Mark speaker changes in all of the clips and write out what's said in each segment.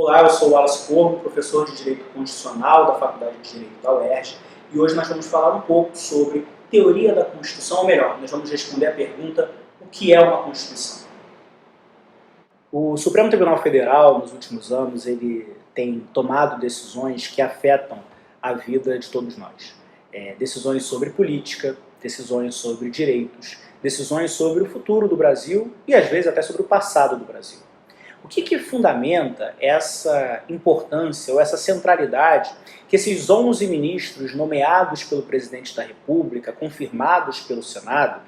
Speaker 1: Olá, eu sou o Wallace Corbo, professor de Direito Constitucional da Faculdade de Direito da UERJ, e hoje nós vamos falar um pouco sobre teoria da Constituição, ou melhor, nós vamos responder a pergunta: o que é uma Constituição? O Supremo Tribunal Federal, nos últimos anos, ele tem tomado decisões que afetam a vida de todos nós. Decisões sobre política, decisões sobre direitos, decisões sobre o futuro do Brasil e, às vezes, até sobre o passado do Brasil. O que fundamenta essa importância ou essa centralidade que esses 11 ministros nomeados pelo presidente da República, confirmados pelo Senado,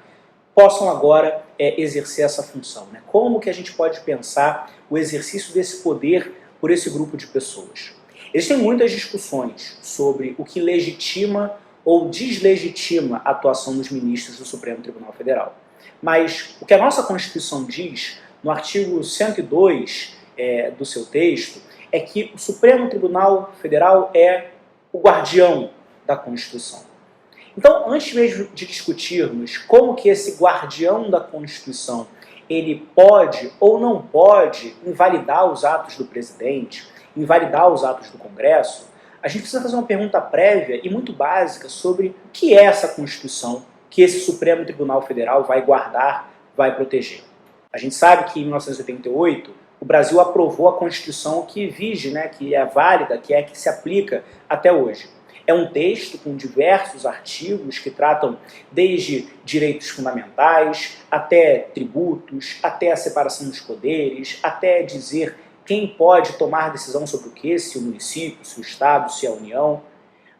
Speaker 1: possam agora exercer essa função? Né? Como que a gente pode pensar o exercício desse poder por esse grupo de pessoas? Existem muitas discussões sobre o que legitima ou deslegitima a atuação dos ministros do Supremo Tribunal Federal. Mas o que a nossa Constituição diz, no artigo 102 do seu texto, é que o Supremo Tribunal Federal é o guardião da Constituição. Então, antes mesmo de discutirmos como que esse guardião da Constituição ele pode ou não pode invalidar os atos do presidente, invalidar os atos do Congresso, a gente precisa fazer uma pergunta prévia e muito básica sobre o que é essa Constituição que esse Supremo Tribunal Federal vai guardar, vai proteger. A gente sabe que em 1988 o Brasil aprovou a Constituição que vige, né, que é válida, que se aplica até hoje. É um texto com diversos artigos que tratam desde direitos fundamentais, até tributos, até a separação dos poderes, até dizer quem pode tomar decisão sobre o que, se o município, se o Estado, se a União.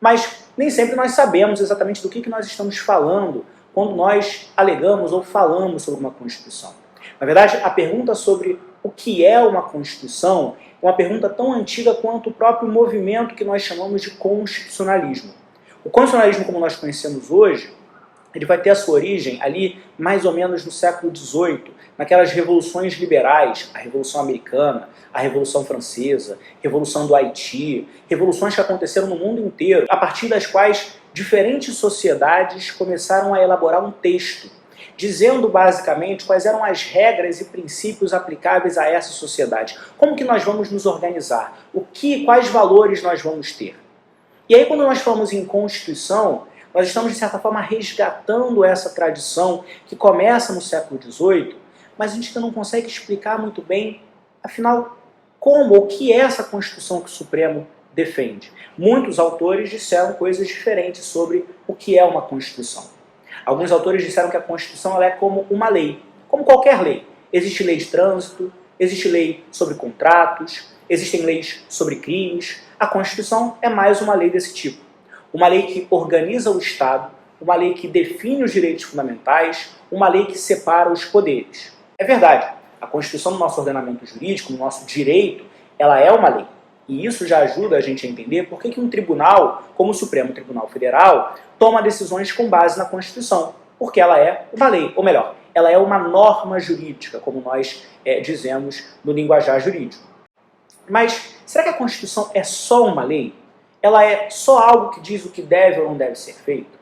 Speaker 1: Mas nem sempre nós sabemos exatamente do que nós estamos falando quando nós alegamos ou falamos sobre uma Constituição. Na verdade, a pergunta sobre o que é uma Constituição é uma pergunta tão antiga quanto o próprio movimento que nós chamamos de constitucionalismo. O constitucionalismo, como nós conhecemos hoje, ele vai ter a sua origem ali mais ou menos no século XVIII, naquelas revoluções liberais, a Revolução Americana, a Revolução Francesa, a Revolução do Haiti, revoluções que aconteceram no mundo inteiro, a partir das quais diferentes sociedades começaram a elaborar um texto, dizendo basicamente quais eram as regras e princípios aplicáveis a essa sociedade. Como que nós vamos nos organizar? Quais valores nós vamos ter? E aí, quando nós falamos em Constituição, nós estamos, de certa forma, resgatando essa tradição que começa no século XVIII, mas a gente ainda não consegue explicar muito bem, afinal, como, o que é essa Constituição que o Supremo defende. Muitos autores disseram coisas diferentes sobre o que é uma Constituição. Alguns autores disseram que a Constituição ela é como uma lei, como qualquer lei. Existe lei de trânsito, existe lei sobre contratos, existem leis sobre crimes. A Constituição é mais uma lei desse tipo. Uma lei que organiza o Estado, uma lei que define os direitos fundamentais, uma lei que separa os poderes. É verdade, a Constituição no nosso ordenamento jurídico, no nosso direito, ela é uma lei. E isso já ajuda a gente a entender por que um tribunal, como o Supremo Tribunal Federal, toma decisões com base na Constituição. Porque ela é uma lei, ou melhor, ela é uma norma jurídica, como nós dizemos no linguajar jurídico. Mas será que a Constituição é só uma lei? Ela é só algo que diz o que deve ou não deve ser feito?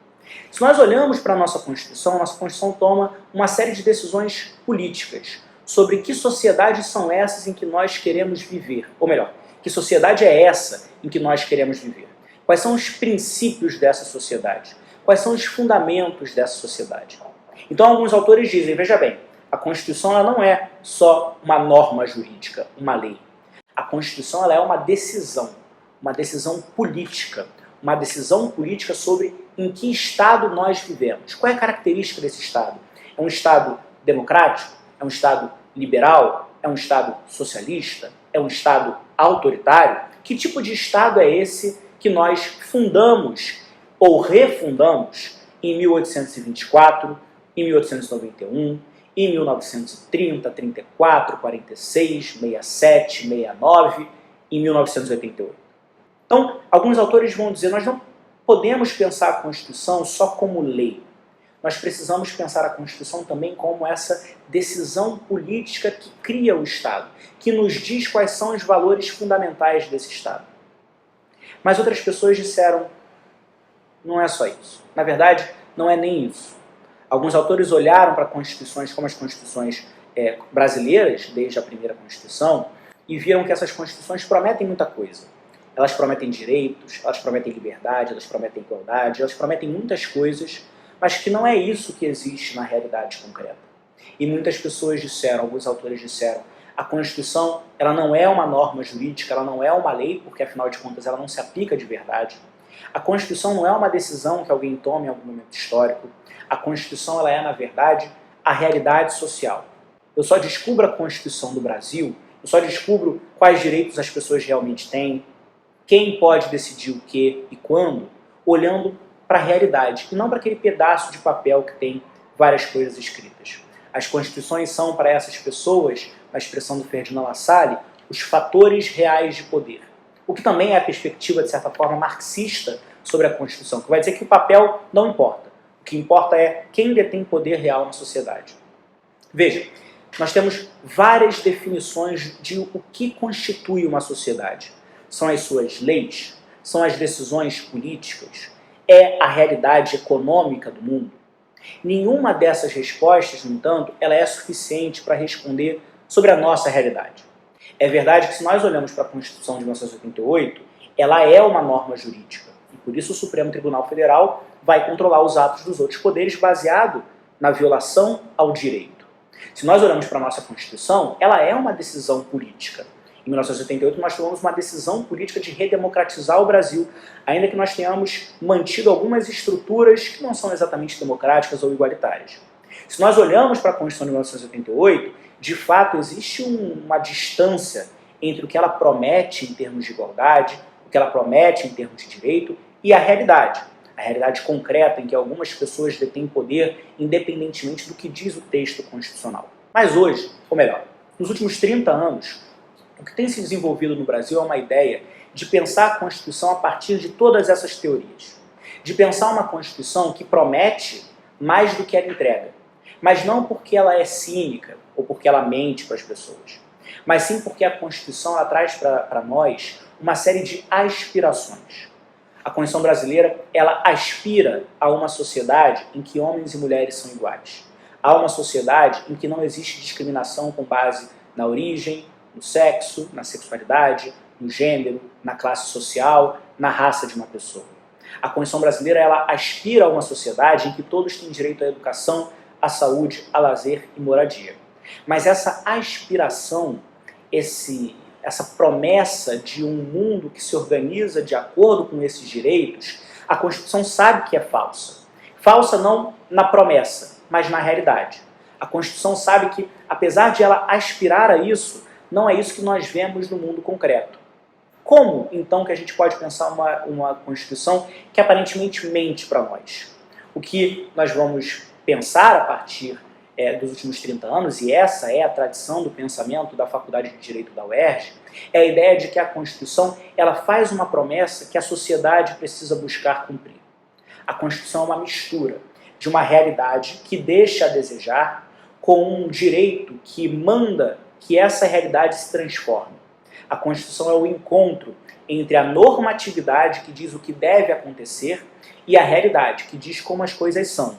Speaker 1: Se nós olhamos para a nossa Constituição toma uma série de decisões políticas sobre que sociedades são essas em que nós queremos viver. Ou melhor, que sociedade é essa em que nós queremos viver? Quais são os princípios dessa sociedade? Quais são os fundamentos dessa sociedade? Então alguns autores dizem, veja bem, a Constituição ela não é só uma norma jurídica, uma lei. A Constituição ela é uma decisão política, uma decisão política sobre em que Estado nós vivemos. Qual é a característica desse Estado? É um Estado democrático? É um Estado liberal? É um Estado socialista? É um Estado autoritário? Que tipo de Estado é esse que nós fundamos ou refundamos em 1824, em 1891, em 1930, 34, 46, 67, 69, em 1988? Então, alguns autores vão dizer, nós não podemos pensar a Constituição só como lei. Nós precisamos pensar a Constituição também como essa decisão política que cria o Estado, que nos diz quais são os valores fundamentais desse Estado. Mas outras pessoas disseram, não é só isso. Na verdade, não é nem isso. Alguns autores olharam para constituições como as constituições brasileiras, desde a primeira Constituição, e viram que essas constituições prometem muita coisa. Elas prometem direitos, elas prometem liberdade, elas prometem igualdade, elas prometem muitas coisas, mas que não é isso que existe na realidade concreta. E muitas pessoas disseram, alguns autores disseram, a Constituição ela não é uma norma jurídica, ela não é uma lei, porque afinal de contas ela não se aplica de verdade. A Constituição não é uma decisão que alguém tome em algum momento histórico. A Constituição ela é, na verdade, a realidade social. Eu só descubro a Constituição do Brasil, eu só descubro quais direitos as pessoas realmente têm, quem pode decidir o que e quando, olhando para a realidade, e não para aquele pedaço de papel que tem várias coisas escritas. As constituições são, para essas pessoas, na expressão do Ferdinand Lassalle, os fatores reais de poder. O que também é a perspectiva, de certa forma, marxista sobre a Constituição, que vai dizer que o papel não importa. O que importa é quem detém poder real na sociedade. Veja, nós temos várias definições de o que constitui uma sociedade. São as suas leis? São as decisões políticas? É a realidade econômica do mundo? Nenhuma dessas respostas, no entanto, ela é suficiente para responder sobre a nossa realidade. É verdade que se nós olhamos para a Constituição de 1988, ela é uma norma jurídica. E por isso o Supremo Tribunal Federal vai controlar os atos dos outros poderes baseado na violação ao direito. Se nós olhamos para a nossa Constituição, ela é uma decisão política. Em 1988 nós tomamos uma decisão política de redemocratizar o Brasil, ainda que nós tenhamos mantido algumas estruturas que não são exatamente democráticas ou igualitárias. Se nós olhamos para a Constituição de 1988, de fato existe uma distância entre o que ela promete em termos de igualdade, o que ela promete em termos de direito e a realidade concreta em que algumas pessoas detêm poder independentemente do que diz o texto constitucional. Mas hoje, ou melhor, nos últimos 30 anos, o que tem se desenvolvido no Brasil é uma ideia de pensar a Constituição a partir de todas essas teorias. De pensar uma Constituição que promete mais do que ela entrega. Mas não porque ela é cínica ou porque ela mente para as pessoas. Mas sim porque a Constituição ela traz para nós uma série de aspirações. A Constituição brasileira ela aspira a uma sociedade em que homens e mulheres são iguais. A uma sociedade em que não existe discriminação com base na origem, no sexo, na sexualidade, no gênero, na classe social, na raça de uma pessoa. A Constituição brasileira ela aspira a uma sociedade em que todos têm direito à educação, à saúde, a lazer e moradia. Mas essa aspiração, essa promessa de um mundo que se organiza de acordo com esses direitos, a Constituição sabe que é falsa. Falsa não na promessa, mas na realidade. A Constituição sabe que, apesar de ela aspirar a isso, não é isso que nós vemos no mundo concreto. Como, então, que a gente pode pensar uma Constituição que aparentemente mente para nós? O que nós vamos pensar a partir dos últimos 30 anos, e essa é a tradição do pensamento da Faculdade de Direito da UERJ, é a ideia de que a Constituição ela faz uma promessa que a sociedade precisa buscar cumprir. A Constituição é uma mistura de uma realidade que deixa a desejar com um direito que manda que essa realidade se transforme. A Constituição é o encontro entre a normatividade, que diz o que deve acontecer, e a realidade, que diz como as coisas são.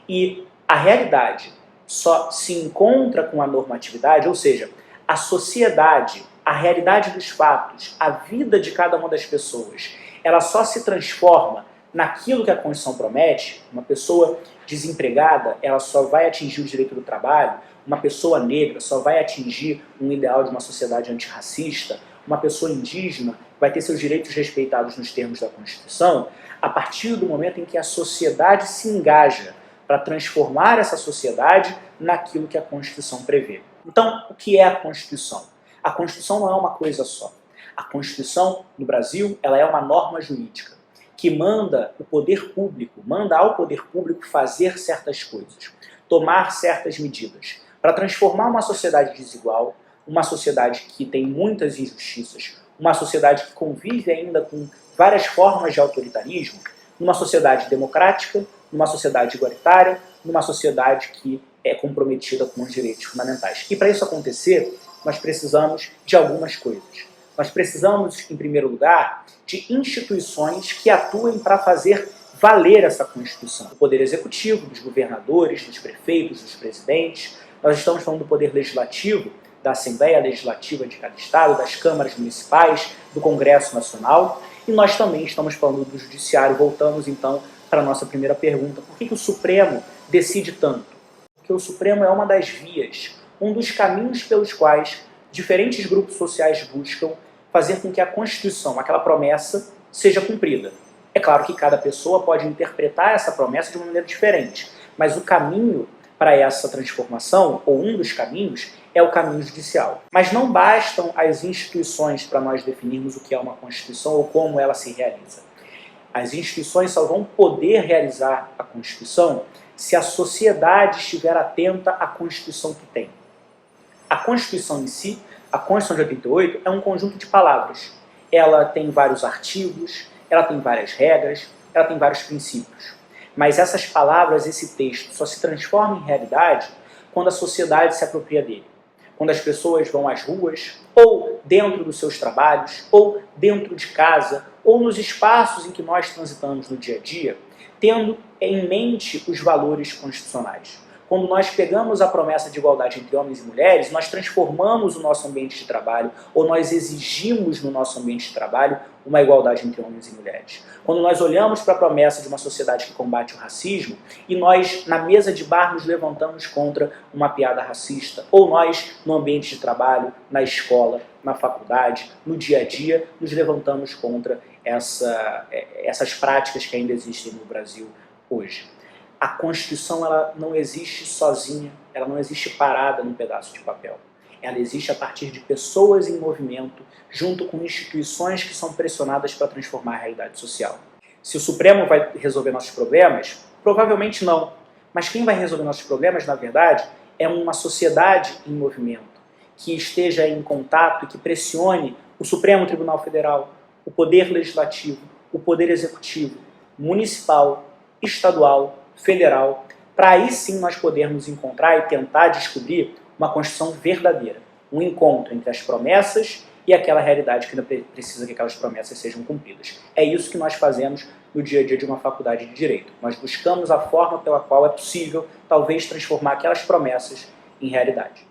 Speaker 1: E a realidade só se encontra com a normatividade, ou seja, a sociedade, a realidade dos fatos, a vida de cada uma das pessoas, ela só se transforma naquilo que a Constituição promete. Uma pessoa desempregada, ela só vai atingir o direito do trabalho. Uma pessoa negra só vai atingir um ideal de uma sociedade antirracista. Uma pessoa indígena vai ter seus direitos respeitados nos termos da Constituição a partir do momento em que a sociedade se engaja para transformar essa sociedade naquilo que a Constituição prevê. Então, o que é a Constituição? A Constituição não é uma coisa só. A Constituição, no Brasil, ela é uma norma jurídica que manda o poder público, manda ao poder público fazer certas coisas, tomar certas medidas, para transformar uma sociedade desigual, uma sociedade que tem muitas injustiças, uma sociedade que convive ainda com várias formas de autoritarismo, numa sociedade democrática, numa sociedade igualitária, numa sociedade que é comprometida com os direitos fundamentais. E para isso acontecer, nós precisamos de algumas coisas. Nós precisamos, em primeiro lugar, de instituições que atuem para fazer valer essa Constituição. O Poder Executivo, dos governadores, dos prefeitos, dos presidentes. Nós estamos falando do Poder Legislativo, da Assembleia Legislativa de cada estado, das câmaras municipais, do Congresso Nacional, e nós também estamos falando do Judiciário. Voltamos então para a nossa primeira pergunta: por que o Supremo decide tanto? Porque o Supremo é uma das vias, um dos caminhos pelos quais diferentes grupos sociais buscam fazer com que a Constituição, aquela promessa, seja cumprida. É claro que cada pessoa pode interpretar essa promessa de uma maneira diferente, mas o caminho para essa transformação, ou um dos caminhos, é o caminho judicial. Mas não bastam as instituições para nós definirmos o que é uma Constituição ou como ela se realiza. As instituições só vão poder realizar a Constituição se a sociedade estiver atenta à Constituição que tem. A Constituição em si, a Constituição de 88, é um conjunto de palavras. Ela tem vários artigos, ela tem várias regras, ela tem vários princípios. Mas essas palavras, esse texto, só se transforma em realidade quando a sociedade se apropria dele. Quando as pessoas vão às ruas, ou dentro dos seus trabalhos, ou dentro de casa, ou nos espaços em que nós transitamos no dia a dia, tendo em mente os valores constitucionais. Quando nós pegamos a promessa de igualdade entre homens e mulheres, nós transformamos o nosso ambiente de trabalho, ou nós exigimos no nosso ambiente de trabalho uma igualdade entre homens e mulheres. Quando nós olhamos para a promessa de uma sociedade que combate o racismo, e nós, na mesa de bar, nos levantamos contra uma piada racista, ou nós, no ambiente de trabalho, na escola, na faculdade, no dia a dia, nos levantamos contra essas práticas que ainda existem no Brasil hoje. A Constituição, ela não existe sozinha, ela não existe parada num pedaço de papel. Ela existe a partir de pessoas em movimento, junto com instituições que são pressionadas para transformar a realidade social. Se o Supremo vai resolver nossos problemas? Provavelmente não. Mas quem vai resolver nossos problemas, na verdade, é uma sociedade em movimento, que esteja em contato e que pressione o Supremo Tribunal Federal, o Poder Legislativo, o Poder Executivo, municipal, estadual, federal, para aí sim nós podermos encontrar e tentar descobrir uma Constituição verdadeira. Um encontro entre as promessas e aquela realidade que ainda precisa que aquelas promessas sejam cumpridas. É isso que nós fazemos no dia a dia de uma faculdade de Direito. Nós buscamos a forma pela qual é possível, talvez, transformar aquelas promessas em realidade.